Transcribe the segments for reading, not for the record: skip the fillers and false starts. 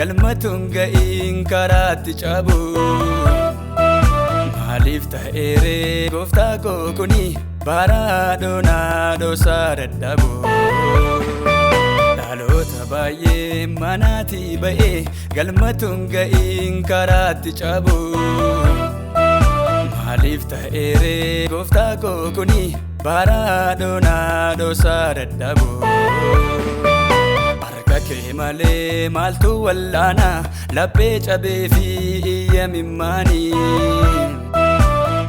galmatuun ga'iin karaatti cabu. Maaliif ta'eeree gooftaa koo kuni baraadhoo naadhoo isaa dadhabu. Dhaloota baay'ee manaatii ba'ee galmatuun ga'iin karaatti cabu. Maaliif ta'eeree gooftaa koo kuni baraadhoo naadhoo isaa dadhabu. Harka kee malee maaltu wallaana laphee cabee fi iyya mimmaanii.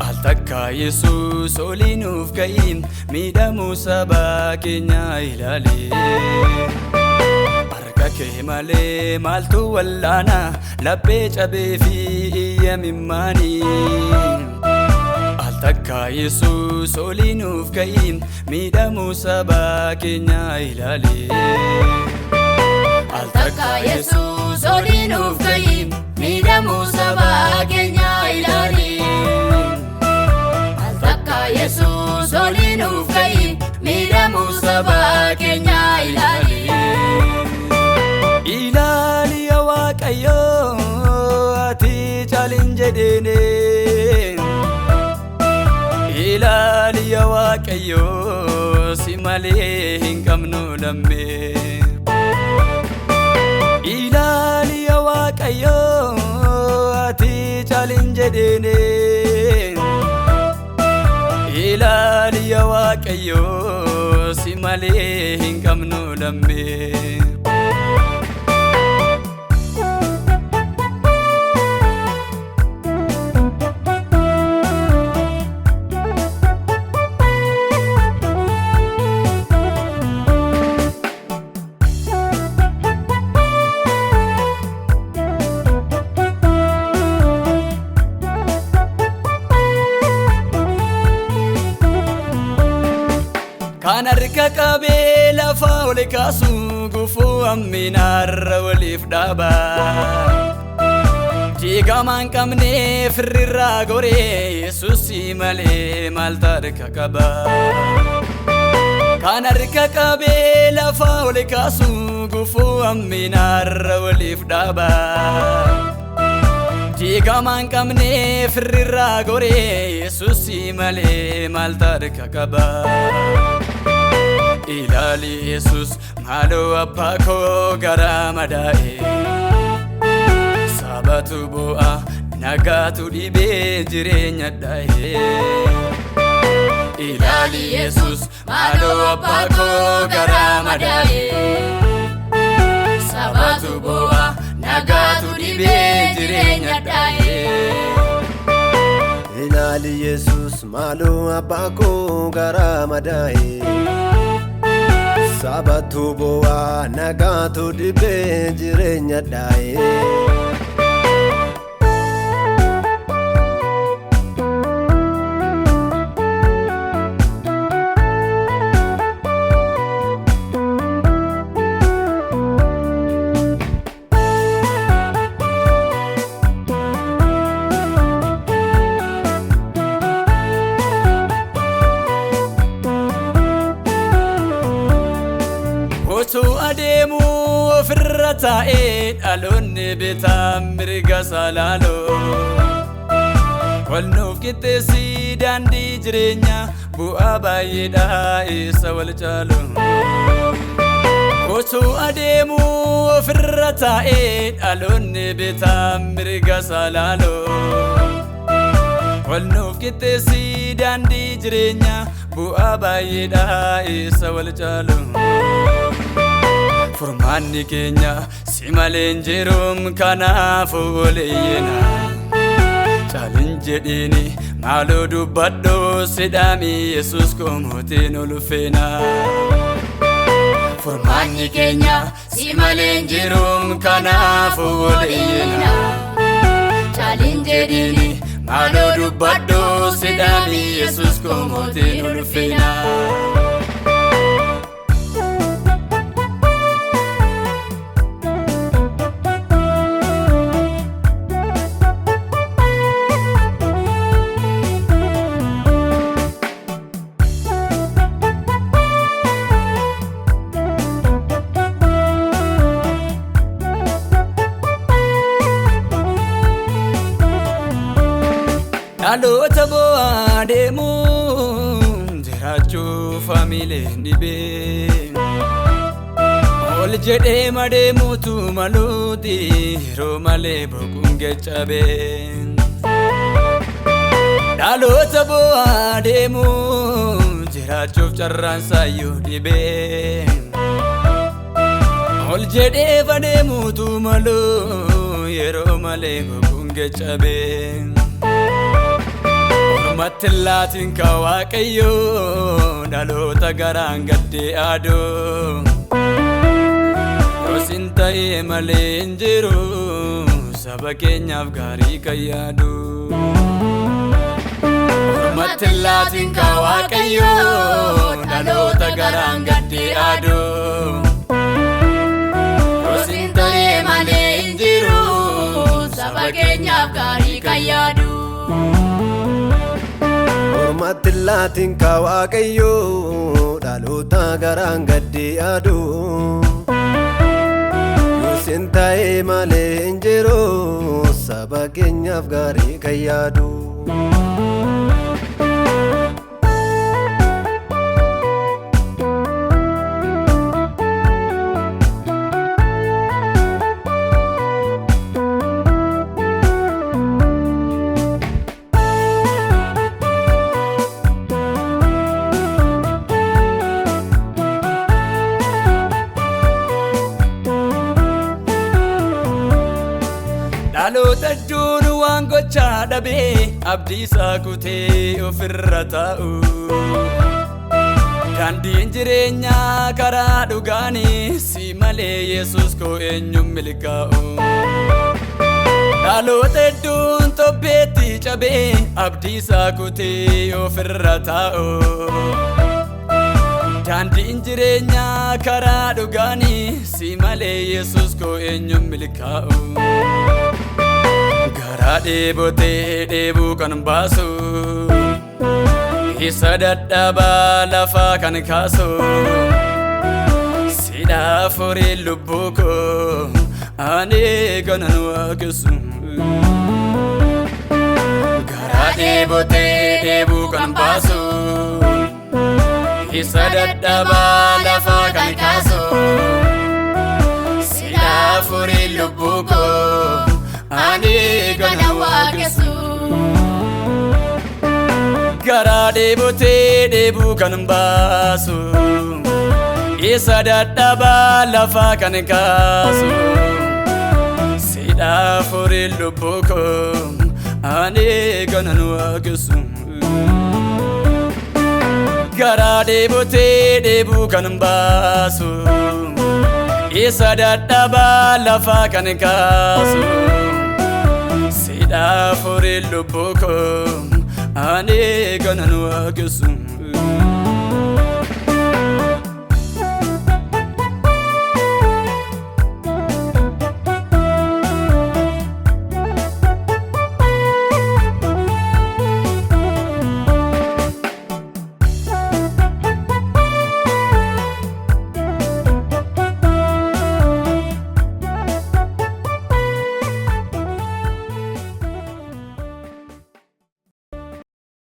Al takka Yesuus olii nuuf ga'iin miidhamuu saba keenyaa ilaali. Harka kee malee maaltu wallaana laphee cabee fi iyya mimmaanii. Al takka Yesuus olii nuuf ga'iin miidhamuu saba keenyaa ilaali. Al takka Yesuus olii nuuf ga'iin miidhamuu saba keenyaa ilaali. Al takka Yesuus olii nuuf ga'iin miidhamuu saba keenyaa ilaali. Ilaali yaa Waaqayyoo ati caalin jedheene. Ilaali yaa Waaqayyoo si malee hin qabnu lammee. Ilaali yaa Waaqayyoo ati caalin jedheene. Ilaali yaa Waaqayyoo si malee hin qabnu lammee. Kan harka qabee lafa ol kaasu gufuu amminaarra waliif dhaaba. Diigamaan qabnee firrirraa goree Yesuus malee maaltu harka qaba. Kan harka qabee lafa ol kaasu gufuu amminaarra waliif dhaaba. Diigamaan qabnee firrirraa goree Yesuus malee maaltu harka qaba. Ilaali Yesuus maaloo abbaa koo garaa madaa'e. Sabatu bu'a nagaatu dhibee jireenya dha'e. Ilaali Yesuus maaloo abbaa koo garaa madaa'e. Sabatu bu'a nagaatu dhibee jireenya dha'e. Ilaali Yesuus maaloo abbaa koo garaa madaa'e. Sabatu bu'a nagaatu dhibee jireenya dha'e. Otuu adeemuu ofirra taa'ee dhaloonni bitaa mirga salaaloo. Wal nuuf qixxeessi daandii jireenya bu'aa baay'eedhaa isa wal caalu. Otuu adeemuu ofirra taa'ee dhaloonni bitaa mirga salaaloo. Wal nuuf qixxeessi daandii jireenya bu'aa baay'eedhaa isa wal caalu. Furmaanni keenya si malee hin jiruum kanaafuu oleeyyena. Caalin jedhiini maaloo dubbadhoo sidhaami Yesuus koo mootiin ulfeena. Furmaanni keenya si malee hin jiruum kanaafuu oleeyyena. Caalin jedhiini maaloo dubbadhoo sidhaami Yesuus koo mootiin ulfeena. Dhaloota bo'aa deemu jiraachuu faamileen dhibee ol jedhee madeemuutu maluuti yeroo malee boquun geccabee dhaloota bo'aa deemu jiraachuuf carraan saayyoo dhibee ol jedhee madeemuutu maluu yeroo malee boquun geccabee Ormatti laatiin ka Waaqayyoo dhaloota garaan gaddee aaduu Yosin ta'ee malee hin jiru saba keenyaaf gaarii kan yaadu Ormatti laatiin ka Waaqayyoo dhaloota garaan gaddee aaduu Yosin ta'ee malee hin jiru saba keenyaaf gaarii kan yaadu Ormatti laatiin ka Waaqayyoo dhaloota garaan gaddee aaduu Yosin ta'ee malee hin jiru saba keenyaaf gaarii kan yaadu Dhaloota duun waan gochaa dhabee abdii isaa kutee ofirra taa'u Daandiin jireenyaa karaa dhugaanii si malee Yesuus koo eenyuun milkaa'u Dhaloota duun tobbeetti cabee abdii isaa kutee ofirra taa'u Daandiin jireenyaa karaa dhugaanii si malee Yesuus koo eenyuun milkaa'u Garaa dheebotee dheebuu kan baasu Isa dadhabaa lafaa kan kaasu Sidhaa furii lubbuu koo ani kanan waaqessu Garaa dheebotee dheebuu kan baasu Isa dadhabaa lafaa kan kaasu Sidhaa furii lubbuu koo ani kana waaqessu Garaa dheebotee dheebuu kan baasu Isa dadhabaa lafaa kan kaasu Sidhaa furii lubbuu koo ani kana waaqessu Garaa dheebotee dheebuu kan baasu Isa dadhabaa lafaa kan kaasu Sidhaa furii lubbuu koo ani kanan waaqessu